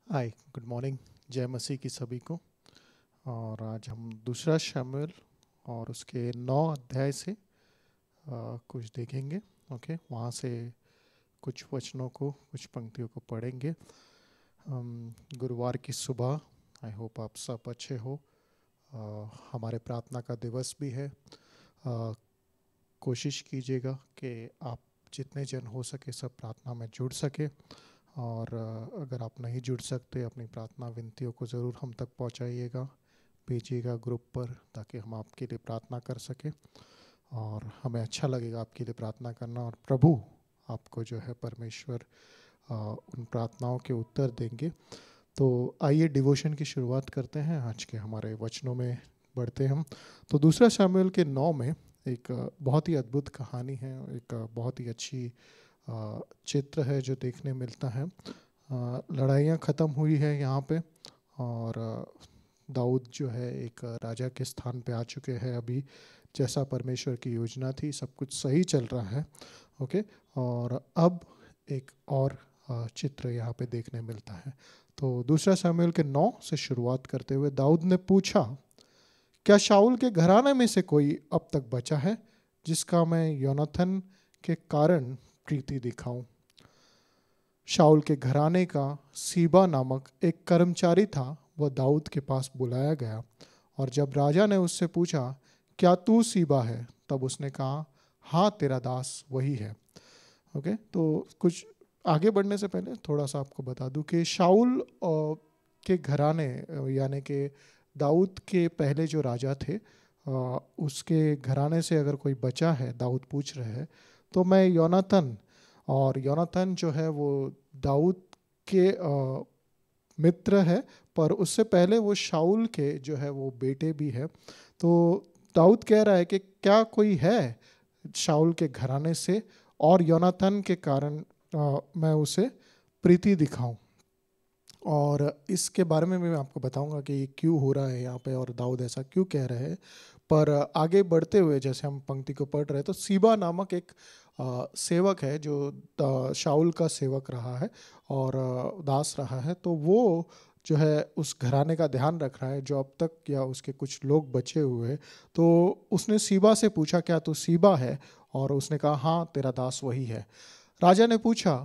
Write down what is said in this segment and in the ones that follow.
हाय, good morning. जय मसीह की सभी को। और आज हम दूसरा शमूएल और उसके 9 अध्याय से कुछ देखेंगे। ओके, वहाँ से कुछ वचनों को, कुछ पंक्तियों को पढ़ेंगे। गुरुवार की सुबह, आई होप आप सब अच्छे हो। हमारे प्रार्थना का दिवस भी है। कोशिश कीजिएगा कि आप जितने जन हो सके सब प्रार्थना में जुड़ सके। और अगर आप नहीं जुड़ सकते, अपनी प्रार्थना विनतियों को ज़रूर हम तक पहुंचाइएगा, भेजिएगा ग्रुप पर, ताकि हम आपके लिए प्रार्थना कर सकें। और हमें अच्छा लगेगा आपके लिए प्रार्थना करना, और प्रभु आपको जो है परमेश्वर उन प्रार्थनाओं के उत्तर देंगे। तो आइए डिवोशन की शुरुआत करते हैं। आज के हमारे वचनों में बढ़ते हम। तो दूसरा शमूएल के 9 में एक बहुत ही अद्भुत कहानी है, एक बहुत ही अच्छी चित्र है जो देखने मिलता है। लड़ाइयाँ ख़त्म हुई है यहाँ पे, और दाऊद जो है एक राजा के स्थान पे आ चुके हैं अभी। जैसा परमेश्वर की योजना थी, सब कुछ सही चल रहा है। ओके, और अब एक और चित्र यहाँ पे देखने मिलता है। तो दूसरा शमूएल के 9 से शुरुआत करते हुए दाऊद ने पूछा, क्या शाऊल के घराने में से कोई अब तक बचा है जिसका मैं योनाथन के कारण प्रीति दिखाऊं? शाऊल के घराने का सीबा नामक एक कर्मचारी था, वह दाऊद के पास बुलाया गया। और जब राजा ने उससे पूछा, क्या तू सीबा है? तब उसने कहा, हाँ, तेरा दास वही है। ओके, तो कुछ आगे बढ़ने से पहले थोड़ा सा आपको बता दूं कि शाऊल के घराने, यानी कि दाऊद के पहले जो राजा थे, उसके घराने से अगर कोई बचा है, दाऊद पूछ रहे हैं, तो मैं योनाथन। और योनाथन जो है वो दाऊद के मित्र है, पर उससे पहले वो शाऊल के जो है वो बेटे भी है। तो दाऊद कह रहा है कि क्या कोई है शाऊल के घराने से, और योनाथन के कारण मैं उसे प्रीति दिखाऊं। और इसके बारे में मैं आपको बताऊंगा कि ये क्यों हो रहा है यहाँ पे, और दाऊद ऐसा क्यों कह रहे हैं। पर आगे बढ़ते हुए जैसे हम पंक्ति को पढ़ रहे हैं, तो सीबा नामक एक सेवक है जो शाऊल का सेवक रहा है और दास रहा है। तो वो जो है उस घराने का ध्यान रख रहा है जो अब तक, या उसके कुछ लोग बचे हुए हैं। तो उसने सीबा से पूछा, क्या तू सीबा है? और उसने कहा, हाँ, तेरा दास वही है। राजा ने पूछा,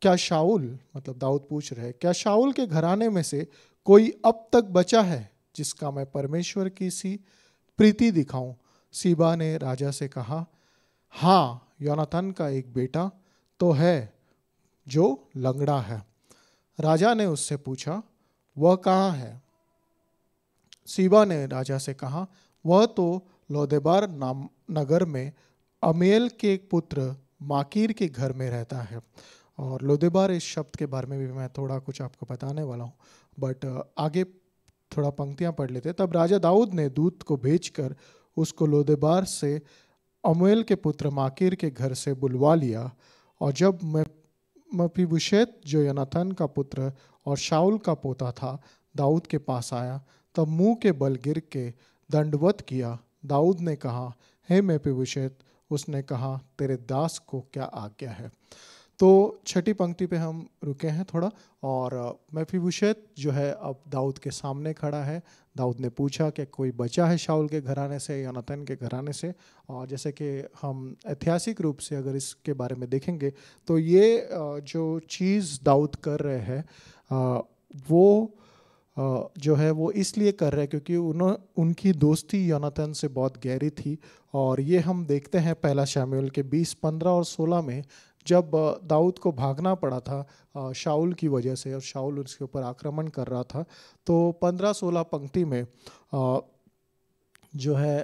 क्या शाऊल, मतलब दाऊद पूछ रहे, क्या शाऊल के घराने में से कोई अब तक बचा है जिसका मैं परमेश्वर की सी प्रीति दिखाऊं? सीबा ने राजा से कहा, हाँ, योनाथन का एक बेटा तो है जो लंगड़ा है। राजा ने उससे पूछा, वह कहाँ है? सीबा ने राजा से कहा, वह तो लोदेबार नाम नगर में अमेल के पुत्र माकीर के घर में रहता है। और लोदेबार इस शब्द के बारे में भी मैं थोड़ा कुछ आपको बताने वाला हूँ, बट आगे थोड़ा पंक्तियाँ पढ़ लेते। तब राजा दाऊद ने दूत को भेजकर उसको लोदेबार से अमूएल के पुत्र माकीर के घर से बुलवा लिया। और जब मपीबुशेत जो योनाथन का पुत्र और शाऊल का पोता था दाऊद के पास आया, तब मुंह के बल गिर के दंडवत किया। दाऊद ने कहा, हे मपीबुशेत। उसने कहा, तेरे दास को क्या आज्ञा है? तो छठी पंक्ति पे हम रुके हैं थोड़ा। और मपीबुशेत जो है अब दाऊद के सामने खड़ा है। दाऊद ने पूछा कि कोई बचा है शाऊल के घराने से, योनाथन के घराने से। और जैसे कि हम ऐतिहासिक रूप से अगर इसके बारे में देखेंगे, तो ये जो चीज़ दाऊद कर रहे हैं वो जो है वो इसलिए कर रहे हैं क्योंकि उनकी दोस्ती योनाथन से बहुत गहरी थी। और ये हम देखते हैं पहला शमूएल के 20, 15 और 16 में, जब दाऊद को भागना पड़ा था शाऊल की वजह से, और शाऊल उसके ऊपर आक्रमण कर रहा था। तो 15-16 पंक्ति में जो है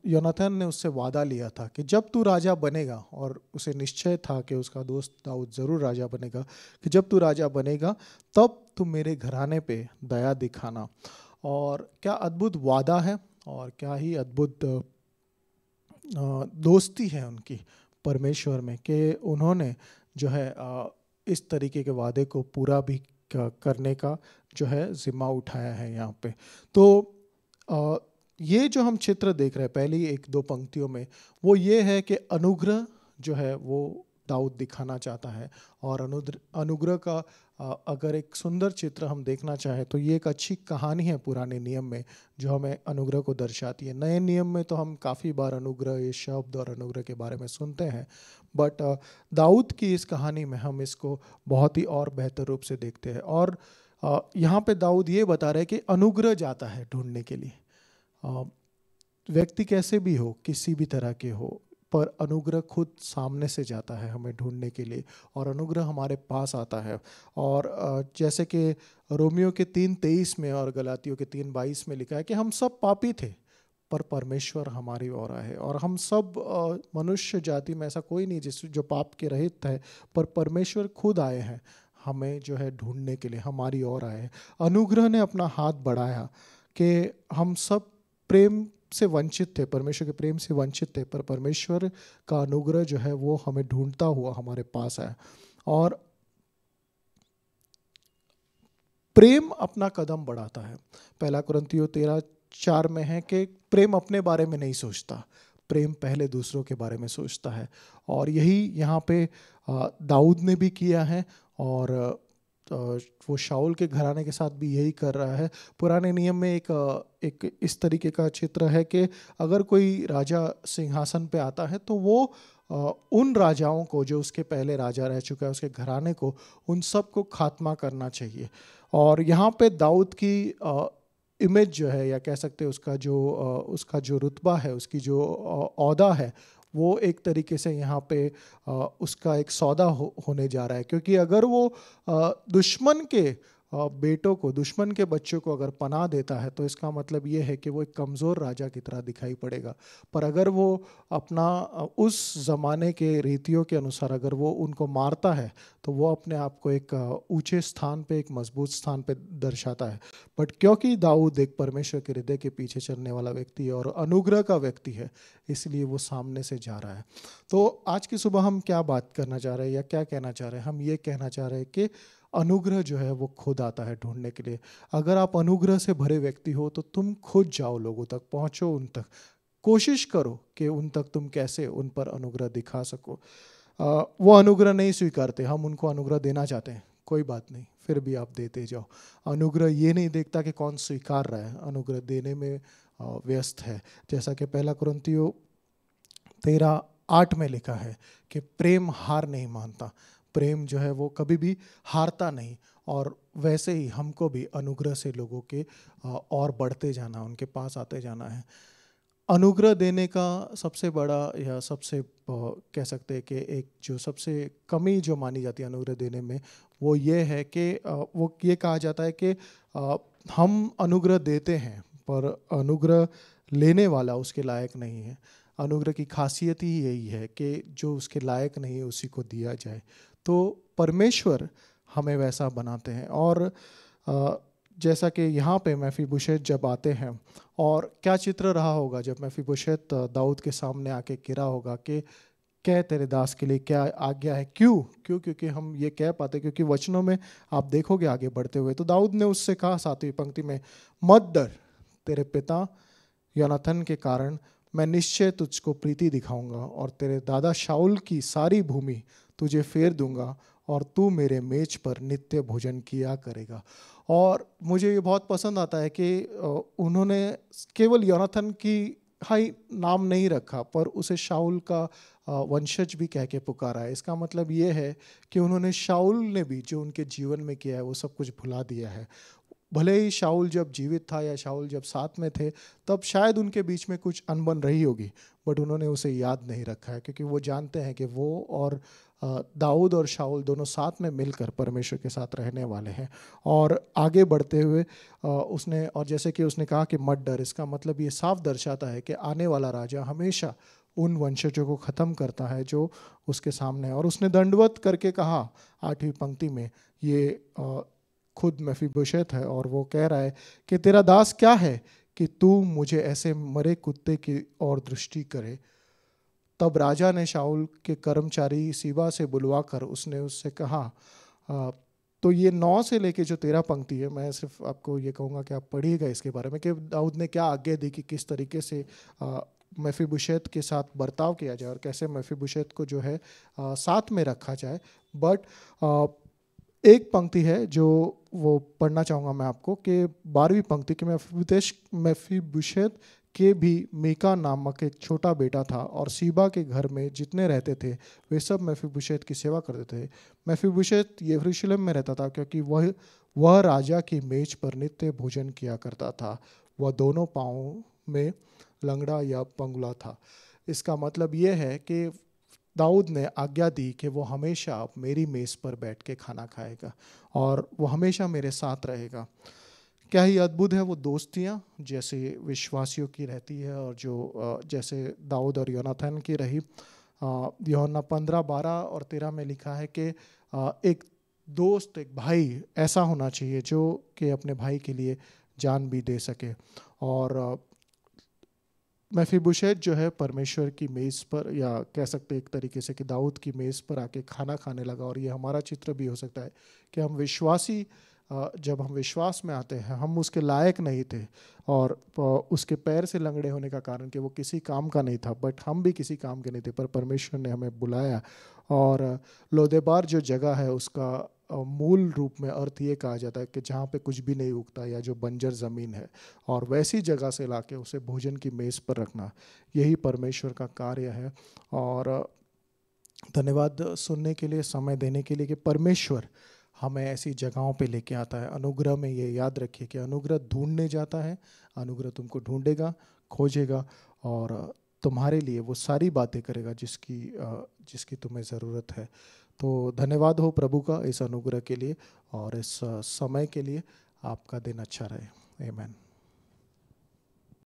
योनाथन ने उससे वादा लिया था कि जब तू राजा बनेगा, और उसे निश्चय था कि उसका दोस्त दाऊद ज़रूर राजा बनेगा, कि जब तू राजा बनेगा तब तू मेरे घराने पे दया दिखाना। और क्या अद्भुत वादा है, और क्या ही अद्भुत दोस्ती है उनकी परमेश्वर में, कि उन्होंने जो है इस तरीके के वादे को पूरा भी करने का जो है जिम्मा उठाया है यहाँ पे। तो ये जो हम चित्र देख रहे हैं पहली 1-2 पंक्तियों में, वो ये है कि अनुग्रह जो है वो दाऊद दिखाना चाहता है। और अनुग्रह का अगर एक सुंदर चित्र हम देखना चाहें तो ये एक अच्छी कहानी है पुराने नियम में जो हमें अनुग्रह को दर्शाती है। नए नियम में तो हम काफ़ी बार अनुग्रह ये शब्द और अनुग्रह के बारे में सुनते हैं, बट दाऊद की इस कहानी में हम इसको बहुत ही और बेहतर रूप से देखते हैं। और यहाँ पे दाऊद ये बता रहे हैं कि अनुग्रह जाता है ढूंढने के लिए। व्यक्ति कैसे भी हो, किसी भी तरह के हो, पर अनुग्रह खुद सामने से जाता है हमें ढूंढने के लिए और अनुग्रह हमारे पास आता है। और जैसे कि रोमियो के 3:23 में और गलातियों के 3:22 में लिखा है कि हम सब पापी थे पर परमेश्वर हमारी ओर आए। और हम सब मनुष्य जाति में ऐसा कोई नहीं जिस जो पाप के रहित है, पर परमेश्वर खुद आए हैं हमें जो है ढूंढने के लिए, हमारी ओर आए। अनुग्रह ने अपना हाथ बढ़ाया कि हम सब प्रेम से वंचित थे, परमेश्वर के प्रेम से वंचित थे, पर परमेश्वर का अनुग्रह जो है वो हमें ढूंढता हुआ हमारे पास आया। और प्रेम अपना कदम बढ़ाता है। 1 कुरिन्थियों 13:4 में है कि प्रेम अपने बारे में नहीं सोचता, प्रेम पहले दूसरों के बारे में सोचता है। और यही यहाँ पे दाऊद ने भी किया है और वो शाऊल के घराने के साथ भी यही कर रहा है। पुराने नियम में एक इस तरीके का चित्र है कि अगर कोई राजा सिंहासन पे आता है तो वो उन राजाओं को जो उसके पहले राजा रह चुका है, उसके घराने को, उन सब को खात्मा करना चाहिए। और यहाँ पे दाऊद की इमेज जो है, या कह सकते हैं उसका जो रुतबा है, उसकी जो ओहदा है, वो एक तरीके से यहाँ पे उसका एक सौदा होने जा रहा है। क्योंकि अगर वो दुश्मन के बेटों को, दुश्मन के बच्चों को अगर पनाह देता है तो इसका मतलब ये है कि वो एक कमज़ोर राजा की तरह दिखाई पड़ेगा। पर अगर वो अपना उस ज़माने के रीतियों के अनुसार अगर वो उनको मारता है तो वो अपने आप को एक ऊंचे स्थान पे, एक मजबूत स्थान पे दर्शाता है। बट क्योंकि दाऊद एक परमेश्वर के हृदय के पीछे चलने वाला व्यक्ति है और अनुग्रह का व्यक्ति है, इसलिए वो सामने से जा रहा है। तो आज की सुबह हम क्या बात करना चाह रहे हैं या क्या कहना चाह रहे हैं? हम ये कहना चाह रहे हैं कि अनुग्रह जो है वो खुद आता है ढूंढने के लिए। अगर आप अनुग्रह से भरे व्यक्ति हो तो तुम खुद जाओ, लोगों तक पहुंचो, उन तक कोशिश करो कि उन तक तुम कैसे उन पर अनुग्रह दिखा सको। वो अनुग्रह नहीं स्वीकारते, हम उनको अनुग्रह देना चाहते हैं, कोई बात नहीं, फिर भी आप देते जाओ। अनुग्रह ये नहीं देखता कि कौन स्वीकार रहा है, अनुग्रह देने में व्यस्त है। जैसा कि 1 कुरिन्थियों 13:8 में लिखा है कि प्रेम हार नहीं मानता, प्रेम जो है वो कभी भी हारता नहीं। और वैसे ही हमको भी अनुग्रह से लोगों के और बढ़ते जाना, उनके पास आते जाना है। अनुग्रह देने का सबसे बड़ा या सबसे कह सकते हैं कि एक जो सबसे कमी जो मानी जाती है अनुग्रह देने में, वो ये है कि वो ये कहा जाता है कि हम अनुग्रह देते हैं पर अनुग्रह लेने वाला उसके लायक नहीं है। अनुग्रह की खासियत ही यही है कि जो उसके लायक नहीं है उसी को दिया जाए। तो परमेश्वर हमें वैसा बनाते हैं। और जैसा कि यहाँ पे मेफीबोशेत जब आते हैं, और क्या चित्र रहा होगा जब मेफीबोशेत दाऊद के सामने आके गिरा होगा कि क्या तेरे दास के लिए क्या आज्ञा है। क्यों? क्योंकि हम ये कह पाते, क्योंकि वचनों में आप देखोगे आगे बढ़ते हुए तो दाऊद ने उससे कहा 7वीं पंक्ति में, मत डर, तेरे पिता योनाथन के कारण मैं निश्चय तुझको प्रीति दिखाऊंगा और तेरे दादा शाऊल की सारी भूमि तुझे फेर दूंगा और तू मेरे मेज पर नित्य भोजन किया करेगा। और मुझे ये बहुत पसंद आता है कि उन्होंने केवल योनाथन की हाई नाम नहीं रखा, पर उसे शाऊल का वंशज भी कह के पुकारा है। इसका मतलब ये है कि उन्होंने शाऊल ने भी जो उनके जीवन में किया है वो सब कुछ भुला दिया है। भले ही शाऊल जब जीवित था या शाऊल जब साथ में थे तब शायद उनके बीच में कुछ अनबन रही होगी, बट उन्होंने उसे याद नहीं रखा है, क्योंकि वो जानते हैं कि वो और दाऊद और शाऊल दोनों साथ में मिलकर परमेश्वर के साथ रहने वाले हैं। और आगे बढ़ते हुए उसने, और जैसे कि उसने कहा कि मत डर, इसका मतलब ये साफ दर्शाता है कि आने वाला राजा हमेशा उन वंशजों को ख़त्म करता है जो उसके सामने है। और उसने दंडवत करके कहा 8वीं पंक्ति में, ये खुद मेफीबोशेत है और वो कह रहा है कि तेरा दास क्या है कि तू मुझे ऐसे मरे कुत्ते की ओर दृष्टि करे। तब राजा ने शाऊल के कर्मचारी सीबा से बुलवाकर उसने उससे कहा, तो ये 9 से लेके जो 13 पंक्ति है, मैं सिर्फ आपको ये कहूँगा कि आप पढ़िएगा इसके बारे में कि दाऊद ने क्या आज्ञा दी कि किस तरीके से मेफीबोशेत के साथ बर्ताव किया जाए और कैसे मेफीबोशेत को जो है साथ में रखा जाए। बट एक पंक्ति है जो वो पढ़ना चाहूँगा मैं आपको, कि 12वीं पंक्ति कि मेफीबोशेत के भी मीका नामक एक छोटा बेटा था और सीबा के घर में जितने रहते थे वे सब मेफीबोशेत की सेवा करते थे। मेफीबोशेत यरूशलेम में रहता था क्योंकि वह राजा की मेज पर नित्य भोजन किया करता था। वह दोनों पाँवों में लंगड़ा या पंगुला था। इसका मतलब ये है कि दाऊद ने आज्ञा दी कि वो हमेशा मेरी मेज़ पर बैठ के खाना खाएगा और वो हमेशा मेरे साथ रहेगा। क्या ही अद्भुत है वो दोस्तियाँ जैसे विश्वासियों की रहती है और जो जैसे दाऊद और योनाथन की रही। यूहन्ना 15:12 और 13 में लिखा है कि एक दोस्त, एक भाई ऐसा होना चाहिए जो कि अपने भाई के लिए जान भी दे सके। और मेफीबोशेत जो है परमेश्वर की मेज़ पर, या कह सकते एक तरीके से कि दाऊद की मेज़ पर आके खाना खाने लगा। और ये हमारा चित्र भी हो सकता है कि हम विश्वासी, जब हम विश्वास में आते हैं, हम उसके लायक नहीं थे और उसके पैर से लंगड़े होने का कारण कि वो किसी काम का नहीं था, बट हम भी किसी काम के नहीं थे, पर परमेश्वर ने हमें बुलाया। और लोदेबार जो जगह है उसका मूल रूप में अर्थ ये कहा जाता है कि जहाँ पे कुछ भी नहीं उगता या जो बंजर ज़मीन है, और वैसी जगह से लाके उसे भोजन की मेज़ पर रखना, यही परमेश्वर का कार्य है। और धन्यवाद सुनने के लिए, समय देने के लिए, कि परमेश्वर हमें ऐसी जगहों पे लेके आता है। अनुग्रह में ये याद रखिए कि अनुग्रह ढूंढने जाता है, अनुग्रह तुमको ढूंढेगा, खोजेगा और तुम्हारे लिए वो सारी बातें करेगा जिसकी तुम्हें ज़रूरत है। तो धन्यवाद हो प्रभु का इस अनुग्रह के लिए और इस समय के लिए। आपका दिन अच्छा रहे। आमीन।